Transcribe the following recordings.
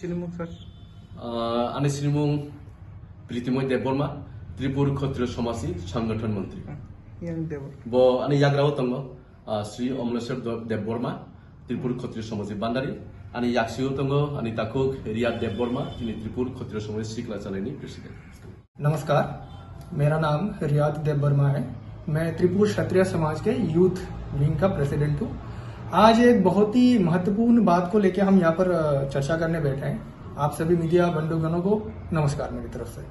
Sinimung sir. Ani Sinimung Prithimoy Deborma, Tripur Khotriyo Samasi Sangathan Mantri. Yang Debor. Bo ani yagrao tongo Sri Omleshwar Deborma, Tripur Khotriyo Samasi Bandari. Ani yakshiyo tongo ani takuk Riyad Deborma, ini Tripur Khotriyo Samasi Sikla Chalani President. नमस्कार, मेरा नाम Riyadh देव वर्मा है। मैं त्रिपुर क्षत्रिय समाज के youth wing का president हूँ। आज एक बहुत ही महत्वपूर्ण बात को लेकर हम यहाँ पर चर्चा करने बैठे हैं। आप सभी मीडिया बंधुगणों को नमस्कार मेरी तरफ से।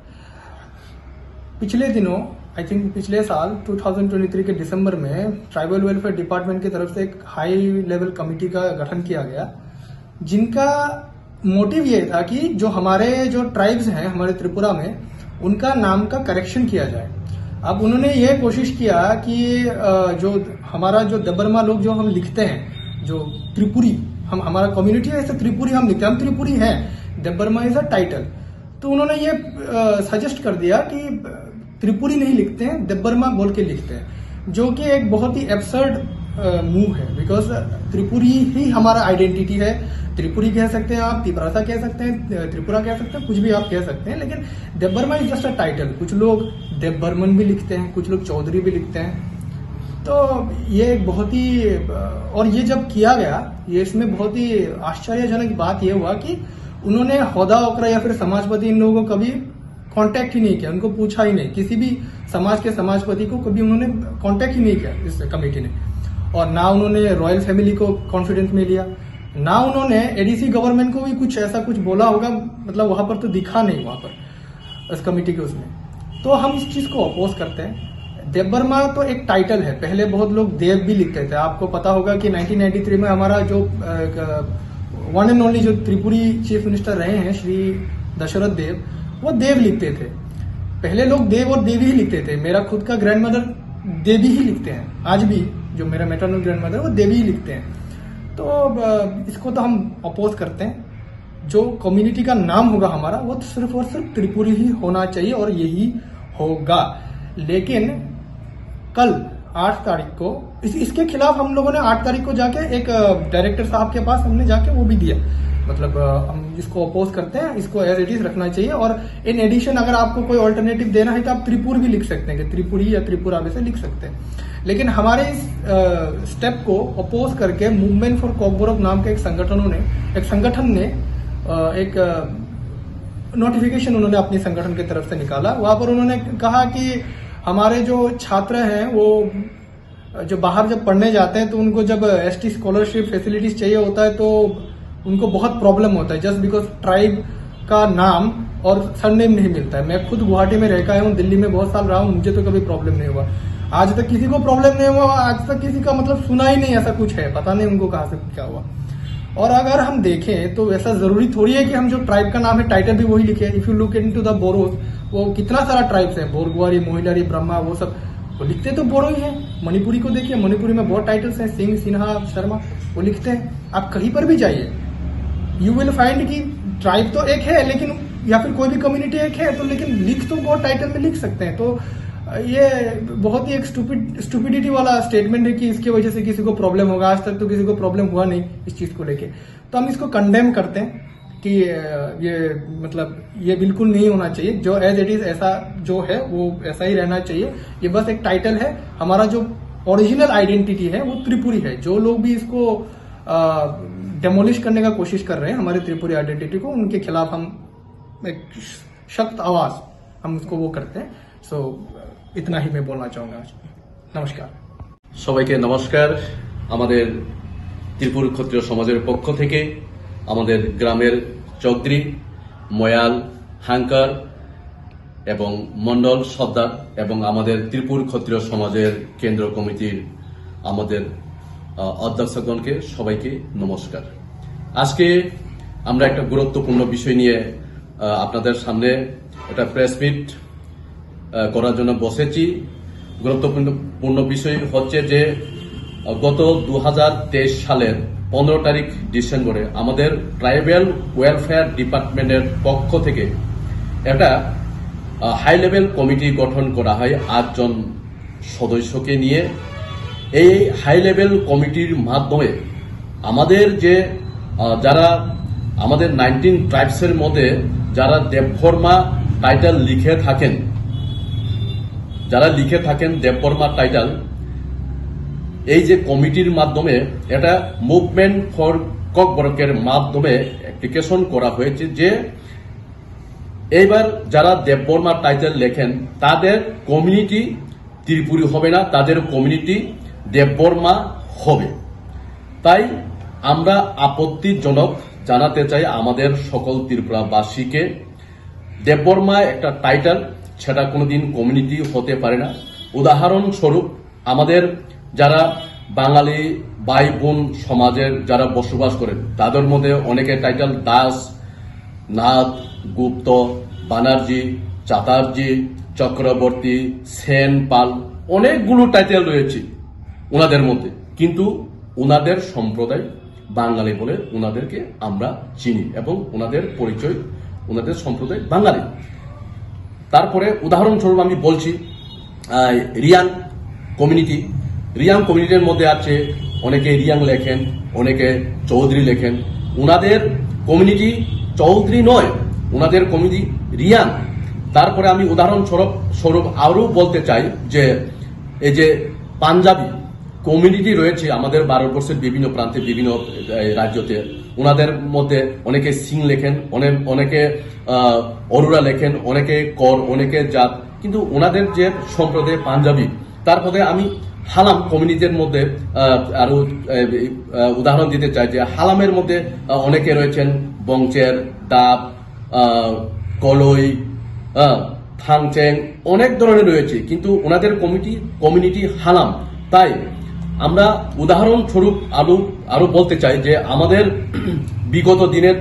पिछले दिनों आई थिंक पिछले साल 2023 के दिसंबर में ट्राइबल वेलफेयर डिपार्टमेंट की तरफ से एक हाई लेवल कमेटी का गठन किया गया, जिनका मोटिव ये था कि जो हमारे जो ट्राइब्स हैं हमारे त्रिपुरा में, उनका नाम का करेक्शन किया जाए। अब उन्होंने ये कोशिश किया कि जो हमारा जो देबर्मा लोग जो हम लिखते हैं, जो त्रिपुरी, हम हमारा कम्युनिटी है ऐसे त्रिपुरी हम लिखते हैं, हम त्रिपुरी हैं, देबर्मा इज अ टाइटल। तो उन्होंने ये सजेस्ट कर दिया कि त्रिपुरी नहीं लिखते हैं, देबर्मा बोल के लिखते हैं, जो कि एक बहुत ही एब्सर्ड मूव है। बिकॉज त्रिपुरी ही हमारा आइडेंटिटी है। त्रिपुरी कह सकते हैं आप, तिपरासा कह सकते हैं, त्रिपुरा कह सकते हैं, कुछ भी आप कह सकते हैं, लेकिन Debbarma is just a title. कुछ लोग देबबर्मन भी लिखते हैं, कुछ लोग चौधरी भी लिखते हैं। तो ये एक बहुत ही, और ये जब किया गया, ये इसमें बहुत ही आश्चर्यजनक बात ये हुआ कि उन्होंने होदा ओकरा या फिर समाजपति इन लोगों को कभी कांटेक्ट ही नहीं किया, उनको पूछा ही नहीं। किसी भी समाज के समाजपति को कभी उन्होंने कांटेक्ट ही नहीं किया इस कमेटी ने। और ना उन्होंने रॉयल फैमिली को कॉन्फिडेंस में लिया, ना उन्होंने एडीसी गवर्नमेंट को भी कुछ ऐसा कुछ बोला होगा, मतलब वहां पर तो दिखा नहीं वहां पर इस कमेटी के उसमें। तो हम इस चीज को अपोज करते हैं। देबबर्मा तो एक टाइटल है। पहले बहुत लोग देव भी लिखते थे। आपको पता होगा कि 1993 में हमारा जो वन एंड ओनली जो त्रिपुरी चीफ मिनिस्टर रहे हैं श्री दशरथ देव, वो देव लिखते थे। पहले लोग देव और देवी ही लिखते थे। मेरा खुद का ग्रैंड मदर देवी ही लिखते हैं, आज भी जो मेरा मैटरनल ग्रैंड मदर वो देवी ही लिखते हैं। तो इसको तो हम अपोज करते हैं। जो कम्युनिटी का नाम होगा हमारा, वो तो सिर्फ और सिर्फ त्रिपुरी ही होना चाहिए और यही होगा। लेकिन कल 8 तारीख को इसके खिलाफ हम लोगों ने 8 तारीख को जाके एक डायरेक्टर साहब के पास हमने जाके वो भी दिया। मतलब हम इसको अपोज करते हैं, इसको एज इट इज रखना चाहिए। और इन एडिशन अगर आपको कोई ऑल्टरनेटिव देना है तो आप त्रिपुर भी लिख सकते हैं, कि त्रिपुरी या त्रिपुरा वैसे लिख सकते हैं। लेकिन हमारे इस स्टेप को अपोज करके मूवमेंट फॉर कॉकबोरक नाम के एक संगठन ने एक नोटिफिकेशन उन्होंने अपनी संगठन की तरफ से निकाला। वहां पर उन्होंने कहा कि हमारे जो छात्र हैं वो जो बाहर जब पढ़ने जाते हैं तो उनको जब एसटी स्कॉलरशिप फैसिलिटीज चाहिए होता है तो उनको बहुत प्रॉब्लम होता है, जस्ट बिकॉज ट्राइब का नाम और सरनेम नहीं मिलता है। मैं खुद गुवाहाटी में रह हूँ, दिल्ली में बहुत साल रहा हूँ, मुझे तो कभी प्रॉब्लम नहीं हुआ। आज तक किसी को प्रॉब्लम नहीं हुआ, आज तक किसी का मतलब सुना ही नहीं ऐसा कुछ है, पता नहीं उनको कहाँ से क्या हुआ। और अगर हम देखें तो ऐसा जरूरी थोड़ी है कि हम जो ट्राइब का नाम है टाइटल भी वही लिखे। If you look into the borrows, वो कितना सारा ट्राइब्स है, बोरगुआरी, मोहिलारी, ब्रह्मा, वो सब वो लिखते तो बोरो ही है। मणिपुरी को देखिए, मणिपुरी में बहुत टाइटल्स हैं, सिंह, सिन्हा, शर्मा, वो लिखते हैं। आप कहीं पर भी जाइए, यू विल फाइंड कि ट्राइब तो एक है, लेकिन या फिर कोई भी कम्युनिटी एक है तो, लेकिन लिख तो बहुत टाइटल में लिख सकते हैं। तो ये बहुत ही एक स्टूपिडिटी वाला स्टेटमेंट है कि इसकी वजह से किसी को प्रॉब्लम होगा। आज तक तो किसी को प्रॉब्लम हुआ नहीं इस चीज को लेके। तो हम इसको कंडेम करते हैं कि ये मतलब ये बिल्कुल नहीं होना चाहिए। जो एज इट इज ऐसा जो है वो ऐसा ही रहना चाहिए। ये बस एक टाइटल है। हमारा जो ओरिजिनल आइडेंटिटी है वो त्रिपुरी है। जो लोग भी इसको डेमोलिश करने का कोशिश कर रहे हैं हमारे त्रिपुरी आइडेंटिटी को, उनके खिलाफ हम एक सख्त आवाज हम उसको वो करते हैं। सो इतना ही मैं बोलना चाहूंगा आज। नमस्कार সবাইকে নমস্কার। আমাদের ত্রিপুর ক্ষত্রিয় সমাজের পক্ষ থেকে আমাদের গ্রামের চৌধুরী, ময়াল, হাঙ্কার এবং মন্ডল সর্দার এবং আমাদের ত্রিপুর ক্ষত্রিয় সমাজের কেন্দ্র কমিটির আমাদের অধ্যক্ষগণকে সবাইকে নমস্কার। আজকে আমরা একটা গুরুত্বপূর্ণ বিষয় নিয়ে আপনাদের সামনে একটা প্রেস মিট করার জন্য বসেছি। গুরুত্বপূর্ণ বিষয় হচ্ছে যে গত 2023 সালের 15 তারিখ ডিসেম্বরে আমাদের ট্রাইবাল ওয়েলফেয়ার ডিপার্টমেন্টের পক্ষ থেকে একটা হাই লেভেল কমিটি গঠন করা হয় 8 জন সদস্যকে নিয়ে। এই হাই লেভেল কমিটির মাধ্যমে আমাদের যে যারা আমাদের 19 ট্রাইবসের মধ্যে যারা দেববর্মা টাইটেল লিখে থাকেন, দেববর্মা টাইটেল, এই যে কমিটির মাধ্যমে এটা মুভমেন্ট ফর ককবরকের মাধ্যমে অ্যাপ্লিকেশন করা হয়েছে যে এইবার যারা দেববর্মা টাইটেল লেখেন তাদের কমিউনিটি ত্রিপুরী হবে না, তাদের কমিউনিটি দেববর্মা হবে। তাই আমরা আপত্তিজনক জানাতে চাই আমাদের সকল ত্রিপুরাবাসীকে, দেববর্মা একটা টাইটেল, সেটা কোনোদিন কমিউনিটি হতে পারে না। উদাহরণস্বরূপ আমাদের যারা বাঙালি ভাই বোন সমাজের যারা বসবাস করেন তাদের মধ্যে অনেকের টাইটেল দাস, নাথ, গুপ্ত, বানার্জি, চাটার্জি, চক্রবর্তী, সেন, পাল, অনেকগুলো টাইটেল রয়েছে ওনাদের মধ্যে, কিন্তু ওনাদের সম্প্রদায় বাঙালি বলে ওনাদেরকে আমরা চিনি এবং ওনাদের পরিচয়, ওনাদের সম্প্রদায় বাঙালি। তারপরে উদাহরণস্বরূপ আমি বলছি রিয়াং কমিউনিটির মধ্যে আছে অনেকে রিয়াং লেখেন, অনেকে চৌধুরী লেখেন। ওনাদের কমিউনিটি চৌধুরী নয়, ওনাদের কমিউনিটি রিয়াং। তারপরে আমি উদাহরণস্বরূপ আরও বলতে চাই যে এই যে পাঞ্জাবি কমিউনিটি রয়েছে আমাদের ভারতবর্ষের বিভিন্ন প্রান্তে, বিভিন্ন রাজ্যতে, ওনাদের মধ্যে অনেকে সিং লেখেন, অনেকে অরোরা লেখেন, অনেকে কর, অনেকে জাত, কিন্তু ওনাদের যে সম্প্রদায় পাঞ্জাবি। তারপরে আমি হালাম কমিউনিটির মধ্যে আরো উদাহরণ দিতে চাই যে হালামের মধ্যে অনেকে রয়েছেন বংচের, দাব, কলই, থাংচেং, অনেক ধরনের রয়েছে, কিন্তু ওনাদের কমিউনিটি হালাম। তাই আমরা উদাহরণস্বরূপ আরো বলতে চাই যে আমাদের বিগত দিনের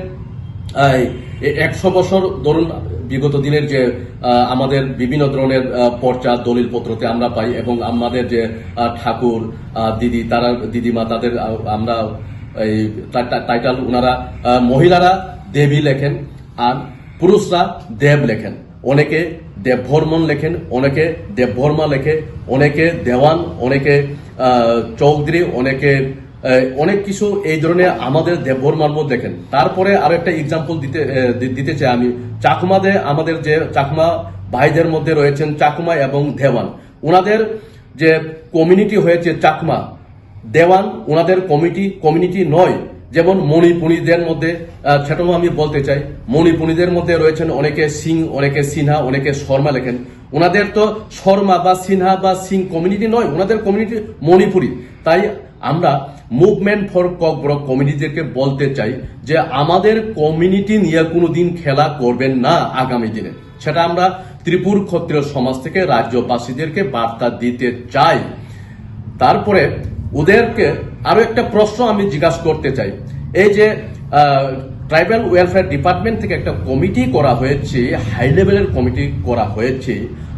100 বছর ধরুন, বিগত দিনের যে আমাদের বিভিন্ন ধরনের পর্চা দলিল পত্রতে আমরা পাই, এবং আমাদের যে ঠাকুর দিদিমা তাদের আমরা এই টাইটেল, ওনারা মহিলারা দেবী লেখেন আর পুরুষরা দেব লেখেন। অনেকে দেববর্মন লেখেন, অনেকে দেববর্মা লেখে, অনেকে দেওয়ান, অনেকে চৌধুরী, অনেক কিছু এই ধরনের আমাদের দেববর্মার মধ্যে দেখেন। তারপরে আরো একটা এক্সাম্পল দিতে চাই আমি, চাকমাতে আমাদের যে চাকমা ভাইদের মধ্যে রয়েছেন চাকমা এবং দেওয়ান, ওনাদের যে কমিউনিটি হয়েছে চাকমা দেওয়ান, ওনাদের কমিউনিটি নয়। যেমন মণিপুরীদের মধ্যে, সেটাও আমি বলতে চাই, মণিপুরীদের মধ্যে রয়েছেন অনেকে সিং, অনেকে সিনহা, অনেকে শর্মা লেখেন। ওনাদের তো শর্মা বা সিনহা বা সিং কমিউনিটি নয়, ওনাদের কমিউনিটি মণিপুরী। তাই আমরা মুভমেন্ট ফর ককবরক কমিউনিটিকে বলতে চাই যে আমাদের কমিউনিটি নিয়ে কোনোদিন খেলা করবেন না আগামী দিনে। সেটা আমরা ত্রিপুর ক্ষত্রিয় সমাজ থেকে রাজ্যবাসীদেরকে বার্তা দিতে চাই। তারপরে ওদেরকে আরো একটা প্রশ্ন আমি জিজ্ঞাসা করতে চাই, এই যে ট্রাইবাল ওয়েলফেয়ার ডিপার্টমেন্ট থেকে একটা কমিটি করা হয়েছে, হাই লেভেলের কমিটি করা হয়েছে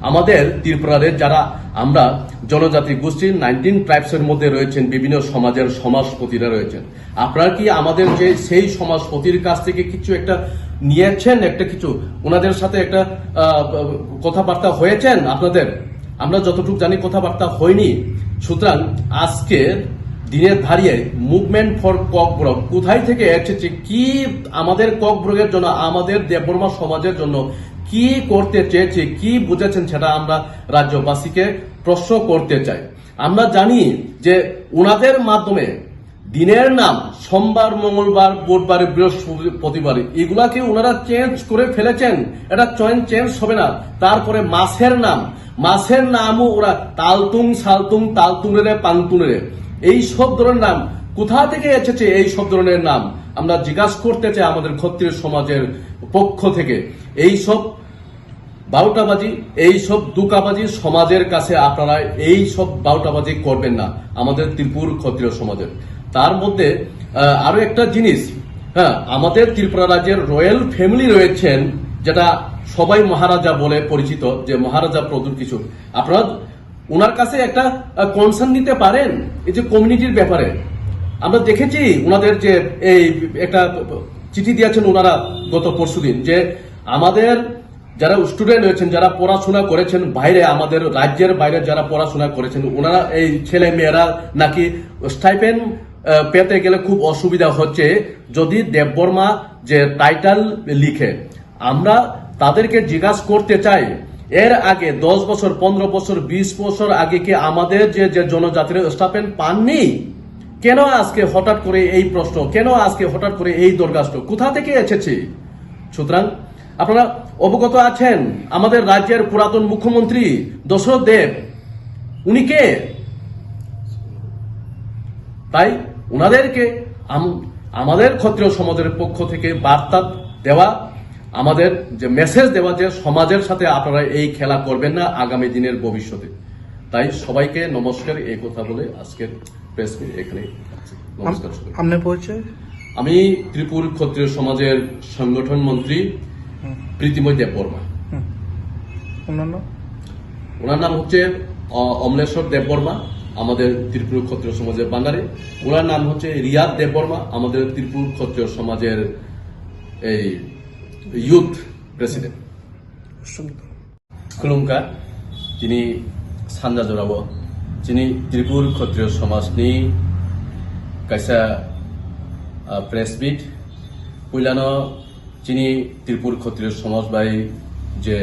আমাদের ত্রিপুরার যারা আমরা জনজাতি গোষ্ঠীর 19 ট্রাইবসের মধ্যে রয়েছেন, বিভিন্ন সমাজের সমাজপতিরা রয়েছেন। আপনারা কি আমাদের যে সেই সমাজপতির কাছ থেকে কিছু একটা নিয়েছেন, একটা কিছু ওনাদের সাথে একটা কথাবার্তা হয়েছেন আপনাদের? আমরা যতটুকু জানি কথাবার্তা হয়নি। সুতরাং আজকের দিনে দাঁড়িয়ে মুভমেন্ট ফর ককবরক কোথায় থেকে এসেছে, কি আমাদের ককবরকের জন্য, আমাদের দেববর্মা সমাজের জন্য কি করতে চেয়েছে, কি বুঝেছেন, সেটা আমরা রাজ্যবাসীকে প্রশ্ন করতে চাই। আমরা জানি যে ওনাদের মাধ্যমে দিনের নাম সোমবার, মঙ্গলবার, বুধবার, বৃহস্পতিবার এগুলাকে ওনারা চেঞ্জ করে ফেলেছেন, এটা চেঞ্জ হবে না। তারপরে মাসের নামও ওরা তালতুং, সালতুং, তালতুংরে, পাংতুংরে, এই সব ধরনের নাম কোথা থেকে এসেছে? এই সব ধরনের নাম আমরা জিজ্ঞাসা করতে চাই আমাদের ক্ষত্রিয় সমাজের পক্ষ থেকে। এই সব বাউটাবাজি, এই সব দুকাবাজি সমাজের কাছে আপনারা এই সব বাউটাবাজি করবেন না আমাদের ত্রিপুর ক্ষত্রিয় সমাজের। তার মধ্যে আরো একটা জিনিস, আমাদের ত্রিপুরা রাজ্যের রয়্যাল ফ্যামিলি রয়েছেন, যেটা সবাই মহারাজা বলে পরিচিত, যে মহারাজা প্রদুর কিছু, আপনারা ওনার কাছে একটা কনসার্ন নিতে পারেন এই যে কমিউনিটির ব্যাপারে। আমরা দেখেছি ওনাদের যে এই একটা চিঠি দিয়েছেন ওনারা গত পরশুদিন, যে আমাদের যারা স্টুডেন্ট রয়েছেন, যারা পড়াশোনা করেছেন বাইরে, আমাদের রাজ্যের বাইরে যারা পড়াশোনা করেছেন, ওনারা এই ছেলে মেয়েরা নাকি স্টাইপেন্ড পেতে গেলে খুব অসুবিধা হচ্ছে যদি দেববর্মা যে টাইটেল লিখে আমরা তাদেরকে জিজ্ঞাসা করতে চাই এর আগে 10 বছর 15 বছর 20 বছর আগে কি আমাদের যে জনজাতির স্টাপেন পাননি? কেন আজকে হঠাৎ করে এই প্রশ্ন, কেন আজকে হঠাৎ করে এই দরখাস্ত, কোথা থেকে এসেছে? সুতরাং আপনারা অবগত আছেন আমাদের রাজ্যের পুরাতন মুখ্যমন্ত্রী দশরথ দেব উনি কে? তাই উনাদেরকে আমাদের ক্ষত্রিয় সমাজের পক্ষ থেকে বার্তা দেওয়া, আমাদের যে মেসেজ দেওয়া যে সমাজের সাথে আপনারা এই খেলা করবেন না আগামী দিনের ভবিষ্যতে। তাই সবাইকে নমস্কার, এই কথা বলে আজকের প্রেস মিট এখানে নমস্কার। আপনার পরিচয়? আমি ত্রিপুর ক্ষত্রিয় সমাজের সংগঠন মন্ত্রী প্রীতিময় দেববর্মা। ওনার নাম হচ্ছে অমলেশ্বর দেববর্মা, আমাদের ত্রিপুর ক্ষত্রিয় সমাজের বাঙালি। ওনার নাম হচ্ছে রিয়াদ দেববর্মা, আমাদের ত্রিপুর ক্ষত্রিয় সমাজের এই ইউথ প্রেসিডেন্ট। खुलुमकार दिनै सानजा जराव दिनै त्रिपुर क्षत्रिय समाजनि कायसा प्रेस मिट पहिलानो दिनै त्रिपुर क्षत्रिय समाज बाय जे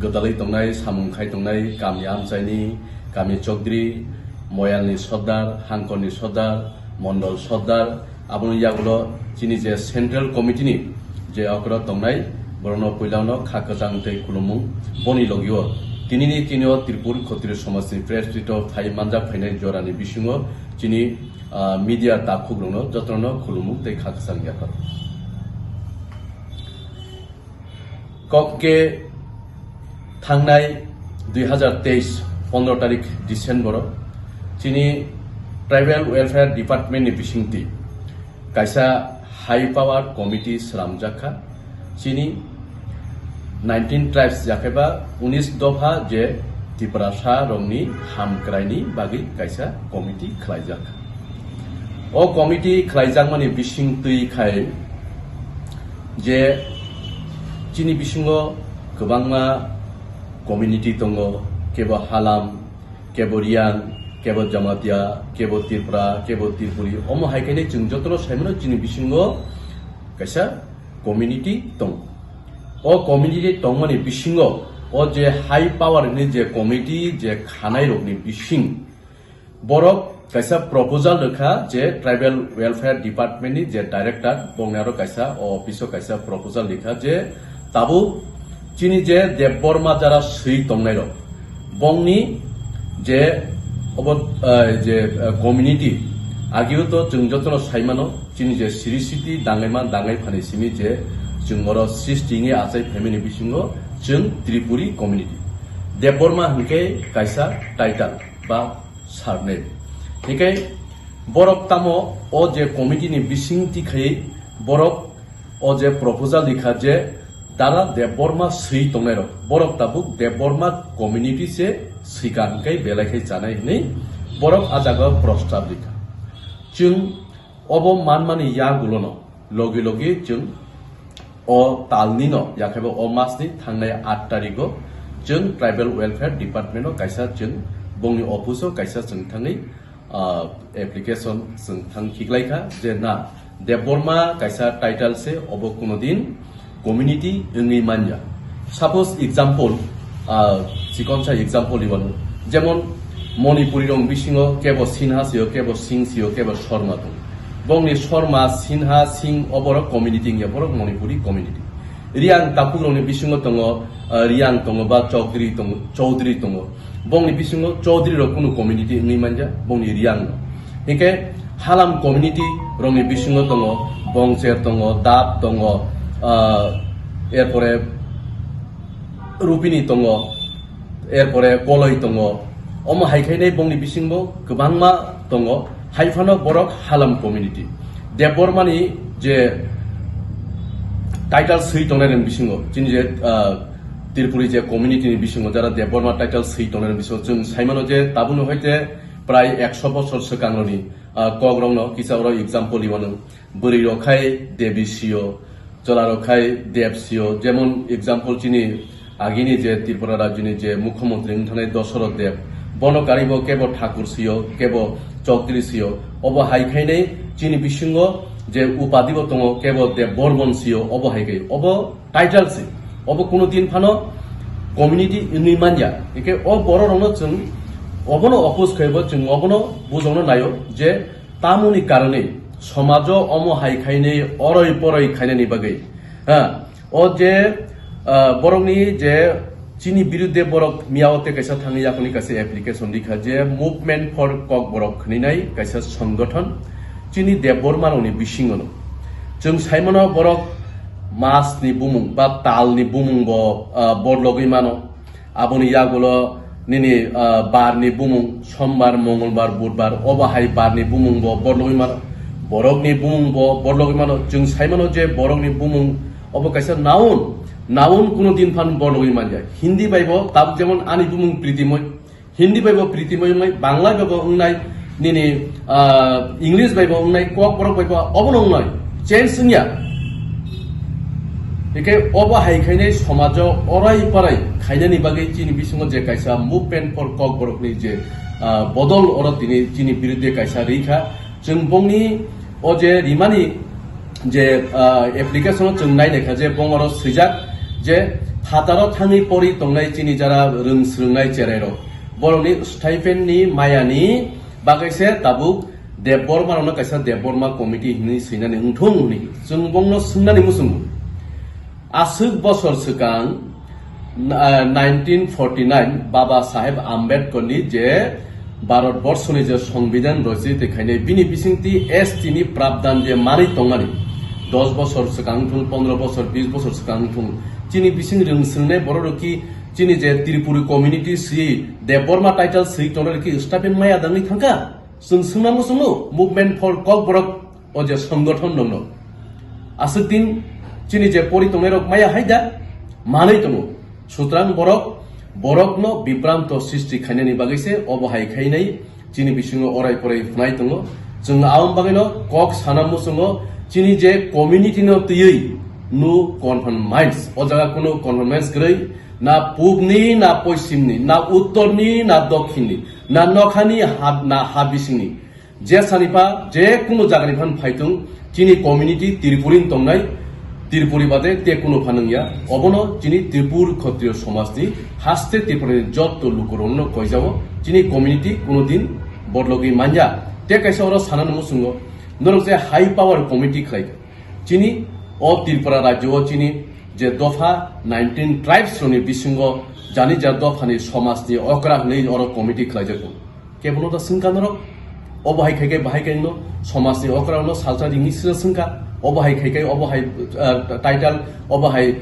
गोदालै दंनाय सामुंखाय दंनाय गामि आमजायनि गामि चौधरी मयालनि सरदार हांकरनि सरदार मंडल सरदार आबुनि यागुलो दिनै जे सेन्ट्रेल कमिटिनि जे अग्र दंनाय बरनो पहिलानो खाकजां तै खुलुमु बनि लगियो दिनैनि दिनाव त्रिपुर क्षत्रिय समाजनि प्रेस मिटआव फाइ मानजा फैनाय जरानि बिसिङाव दिनै मिडिया दाफुग्रनो जत्रनो खुलुमु तै खाकजां याफार कके थांनाय 2023 15 तारिख डिसेम्बर दिनै ट्राइबेल वेलफेयर डिपार्टमेन्टनि बिसिंथि कायसा हाई पावर कमिटि स्रामजाखा दिनै 19 ट्राइब्स जाखेबा 19 दफा जे त्रिपुरासा रंनि हामक्रायनि बागै कायसा कमिटि खलायजाखा ओ कमिटि खलायजांमानि बिसिं तैखाय जे दिनै बिसिङाव गोबांमा कमिउनिटि दङ केबो हालाम केबो रियान केबो जमातिया केबो त्रिपुरा केबो त्रिपुरी अमो हायखायनो जों जतन साइमनो दिनै बिसिङाव कायसा कमिउनिटि दं ओ कमिउनिटि दं माने बिसिङाव ओ जे हाई पावरनि जे कमिटि जे खानाय रगनि बिसिं बरफ कायसा प्रपोजल रखा जे ट्राइबेल वेलफेयर डिपार्टमेन्टनि जे डाइरेक्टर बंनारो कायसा अफिसआव कायसा प्रपोजल लिखा जे ताबु दिनै जे देबबर्मा जारा सै दंनाय रग बंनि जे जे कमिउनिटि आगियो तो जों जतन साइमानो दिनै जे सिरि सिति दाङायमा दाङाय फानिसिमि जे जों मरो सृष्टिनि आजाय फेमिनि बिसिङाव जों त्रिपुरी कमिउनिटि देबबर्मा हंके कायसा टाइटल बा सारने हिके बरफ तामो ओ जे कमिटिनि बिसिंथि खाय बरफ ओ जे प्रपोजल लिखा जे दारा देबबर्मा सै दंनाय रग बरफ ताबुक देबबर्मा कमिउनिटि से सिगांखाय बेलायखाय जानाय नै बरफ आजागा प्रस्ताव लिखा जों अब मानमानि यागुलनो लगे लगे जों अ तालनिनो याखेबो अ मासनि थांनाय 8 तारिखआव जों ट्राइबेल वेलफेयर डिपार्टमेन्टआव कायसा जों बंनि अफिसआव कायसा जों थाङै एप्लिकेशन जों थां खिगलायखा जे ना देबबर्मा कायसा टाइटल से अब कोनो दिन community ओंनि मानजा suppose example सिकनसा example even जेमन मणिपुरी रं बिसिङाव केबो सिन्हा सियो केबो सिं सियो केबो शर्मा दं बंनि शर्मा सिन्हा सिं अबर कमिउनिटि बर मणिपुरी कमिउनिटि रियां तापुरंनि बिसिङाव दङ रियां दङ बा चौधरी दङ बंनि बिसिङाव चौधरी र कुनु कमिउनिटि ओंनि मानजा बंनि रियां हिके हालाम कमिउनिटि रंनि बिसिङाव दङ बंसेर दङ दाब दङ एरपरे रुपिनी दङ एरपरे कलय दङ अमो हायखायनाय बंनि बिसिङाव गोबांमा दङ हाइफानो बरक हालाम कमिउनिटि देबबर्मानि जे टाइटल सै दंनायनि बिसिङाव दिनै जे त्रिपुरी जे कमिउनिटिनि बिसिङाव जारा देबबर्मा टाइटल सै दंनायनि बिसिङाव जों साइमानो जे ताबुनो हयते प्राय 100 बছর सिगांनि कग्रंनो किसावरो एग्जाम्पल इवन बोरै रखाय देबिसियो जला रखाय देबसियो जेमन एग्जाम्पल दिनै आगिनि जे त्रिपुरा राज्यनि जे मुख्यमंत्री थानाय दशरथ देब बनकारिबो केबो ठाकुर सियो केबो चौधरी सियो अब हायखायनाय दिनै बिसिङाव যে উপাধিব দङ কেবল দে বরবংশীয় অবহাইকে অব টাইটেল সি অব কোনো দিন ফানো কমিউনিটি ইউনি মানজা একে অ বড় রঙ जों অবনো অপোজ খাইব जों অবনো বুঝানো নাयो যে তামুনি কারণে সমাজ অম হাইখাইনে অরই পরই খাইনানি বাগै হ্যাঁ ও যে বরংনি যে চিনি বিরুদ্ধে বরক মিয়াওতে কাইসা থাङि याखनि कासे एप्लीकेशन लिखा जे मुभमेंट फर कक बरक खनिनाय काइसा संगठन चिनी देबबरमाननि बिसिङनो जों साइमनो बरक मासनि बुमुं बा तालनि बुमुं बरलगै मानो आबनि यागुलो निनि बारनि बुमुं सोमबार मंगलबार बुधबार अबाहाय बारनि बुमुं बरलगै मानो बरकनि बुमुं बरलगै मानो जों साइमनो जे बरकनि बुमुं अब काइसा नाउन কোনো দিন ফান বর্ণগৈ মান যায় হিন্দি বাইব তাব যেমন আনি বুমুং প্রীতিময় হিন্দি বাইব প্রীতিময় বাংলা বাইব উংনাই নিনি ইংলিশ বাইব উংনাই কক বরক বাইব অবন উংনাই চেঞ্জ নিয়া একে অব হাইখাইনে সমাজ অরাই পারাই খাইনানি বাগै চিনি বিসঙ্গ যে কাইসা মুভমেন্ট ফর কক বরকনি যে বদল অর তিনি চিনি বিরুদ্ধে কাইসা রেখা जों বংনি ও যে রিমানি যে এপ্লিকেশন जों नायनायखा जे बंगरो सैजाक जे हाताराव थाङै परि दंनाय चिनि जारा रोंस्रोंनाय जेरायरो बर'नि स्टाइपेन्डनि मायानि बागैसे दाबुक देबबरमानावनो काइसा देबबरमा कमिटि हिनि सैनानै उंथुं हुनि जों बंनो सोंनानै मुसुंगु आसुक बसर सिगां 1949 बाबा साहेब आम्बेडकरनि जे भारतबर्षनि जे संविधान रचित देखायनाय बिनि बिसिंथि एसटिनि प्रावधान जे मारै दंमानि 10 বছর सिगां 15 বছর 20 বছর सिगां चिनी बिसिं रोंस्रोंनाय बर'रखि चिनी जे त्रिपुरी कम्युनिटी सि देबबरमा टाइटल सि तोनरखि स्टाफेन माया दांनि थांका जों सोंनांगौ सोंनो मुभमेंट फर कक बरक ओ जे संगठन दङ आसुदिन चिनी जे परि तंनाय रक माया हायदा मानै दङ सुतरां बरकनो बिभ्रान्त सृष्टि खायनायनि बागैसे अबहाय खायनाय चिनी बिसिङो अराय पराय फुनाय दङ जों आउम बागैनो कक सानामु जोङो चिनी जे कम्युनिटी नो तयै नु कन्फार्मेन्स ओ जागा कोनो कन्फार्मेन्स गरै ना पूबनि ना पश्चिमनि ना उत्तरनि ना दक्षिणनि ना नखानि ना हाबिसिंनि जे सानिफा जे कोनो जागानिफान फाइतुं चिनी कम्युनिटी त्रिपुरिन दंनाय त्रिपुरी बादे ते कोनो फानंगिया अबनो चिनी त्रिपुर क्षत्रिय समाजनि हास्ते त्रिपुरानि जत्त लुकरनो कयजाबो चिनी कम्युनिटी कोनो दिन बदलगै मानजा ते काइसा अर सानानो मुसुंगो नरक जे हाई पावर कमिटी खालाय चिनी अ त्रिपुरा राज्य चिनी जे दफा 19 ट्राइब्स नि बिसिंग जानि जा दफानि समाजनि अकरा नै अर कमिटी खालाय जागो केबल दा सिंकानर अबहाय खायगे बाहाय गायनो समाजनि अकरानो सालसा दिनि सिर सिंका अबहाय खायगे अबहाय टाइटल अबहाय